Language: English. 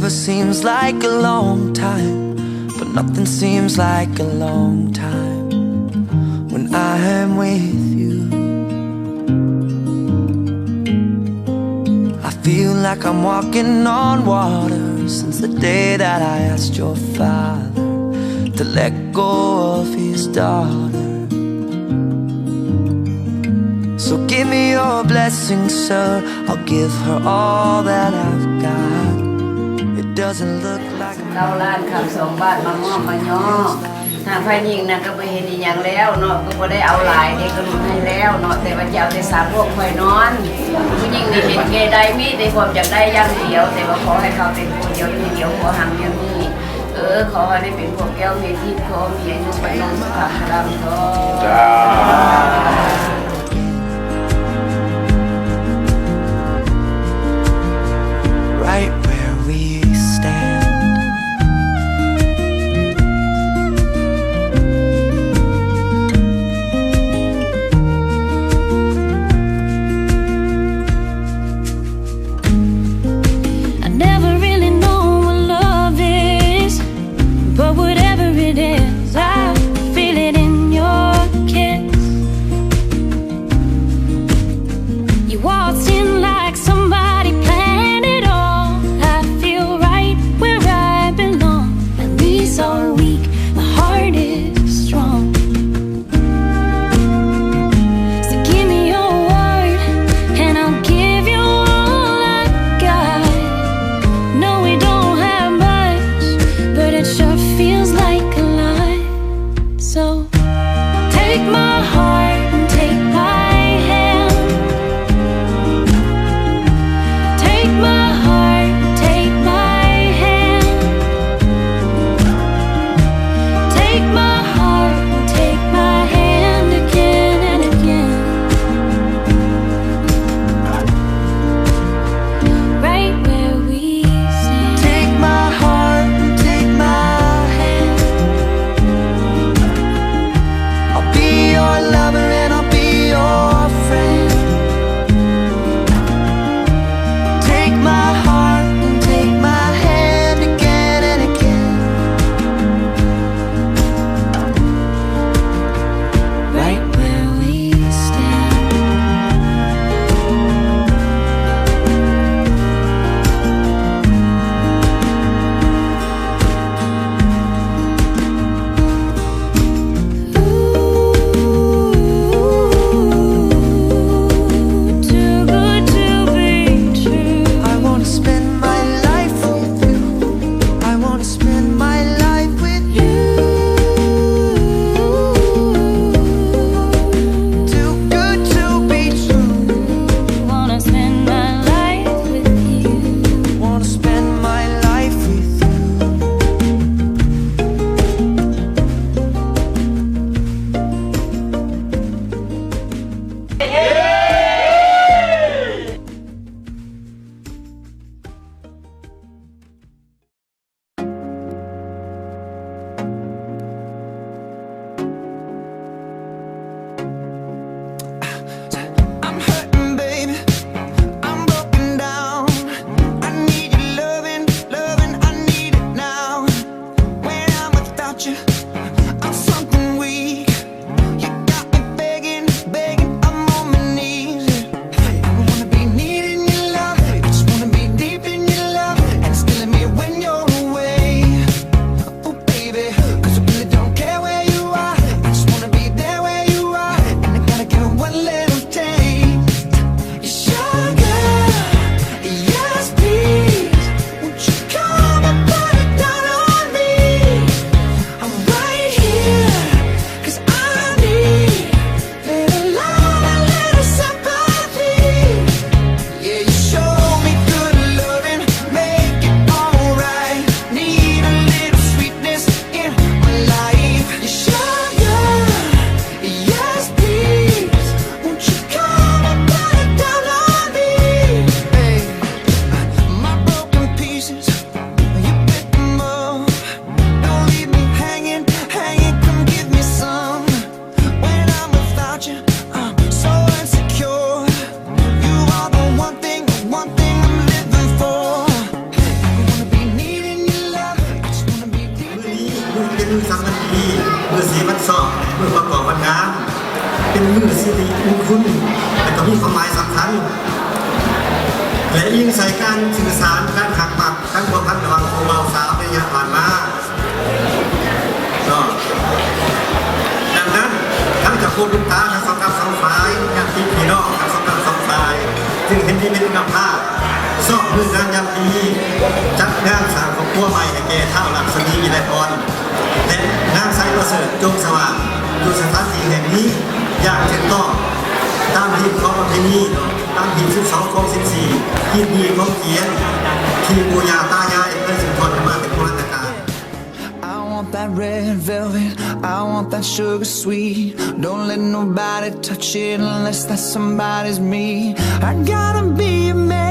Forever seems like a long time, but nothing seems like a long time when I am with you. I feel like I'm walking on water since the day that I asked your father to let go of his daughter. So give me your blessing, sir. I'll give her all that I've got. It doesn't look like เราล้านคำสองบาทมามอบมาย่อทางฝ่ายหญิงนะก็ไปเห็นอีกอย่างแล้วเนาะก็บ่ได้เอาหลายเด็กก็ลุ้นให้แล้วเนาะแต่ว่าจะเอาแต่สามพวกคอยนอนผู้หญิงนี่เห็นเกย์ได้มีแต่ความอยากได้อย่างเดียวแต่ว่าขอให้เขาเป็นคนเดียวทีเดียวขอหังเดียวนี้ขอให้ได้เป็นพวกแก้วเมทิพย์ขอมีอายุไปนองสุขภาพพลังทอง right where we stand. I never really know what love is, but whatever it is, I feel it in your kiss. You waltzed in like somebody planned it all. I feel right where I belong. My knees are weak, my heart is strong. So give me your word, and I'll give you all I got. No, we don't have much, but it sure feels like a lot. So take my heart and take my hand. Take my heart, take my hand. Take my heart, take my hand again and again. Right where we stand. Take my heart, take my hand. I'll be your lover and I'll be your friend. Take my heart and take my hand again and again. Right where we stand. Ooh, too good to be true. I wanna spend my life with you. I wanna spend my life with you. Too good to be true. Wanna spend my life with you. Wanna spend my life with you. I'm hurting, baby. I'm broken down. I need your loving, loving. I need it now. When I'm without you, I'm something weak. You got me begging, begging. I'm on my knees. I wanna be needing your love. I just wanna be deep in your love, and it's killing me when you're away. Oh baby, 'cause I really don't care where you are. วันดีมือสีวันสอบมือประกอบวันงามเป็นมือสิริมงคลแต่ก็มีความหมายสำคัญและยิ่งใส่การสื่อสารการหักปักการความพันระหว่างครูบ่าวสาวในระยะผ่านมาดังนั้นทั้งจากภูมิตาทั้งสองกับสองฝ่ายญาติพี่น้องทั้งสองกับสองฝ่ายจึงเห็นที่เป็นคุณภาพสอบมืองานยามดีจัดงานสร้างครอบครัวใหม่ให้แก่เท่าหลักสนีวิไลพรและนางไซประเสริฐจงสว่างอยู่สถานที่แห่งนี้อย่างถูกต้องตามหีบของประเพณีตามหีบ12ของ14หีบดีของเขียนที่ปู่ย่าตายายเคยสืบทอดมาเป็นโบราณกาล I want that red velvet, I want that sugar sweet. Don't let nobody touch it unless that somebody's me. I gotta be a man.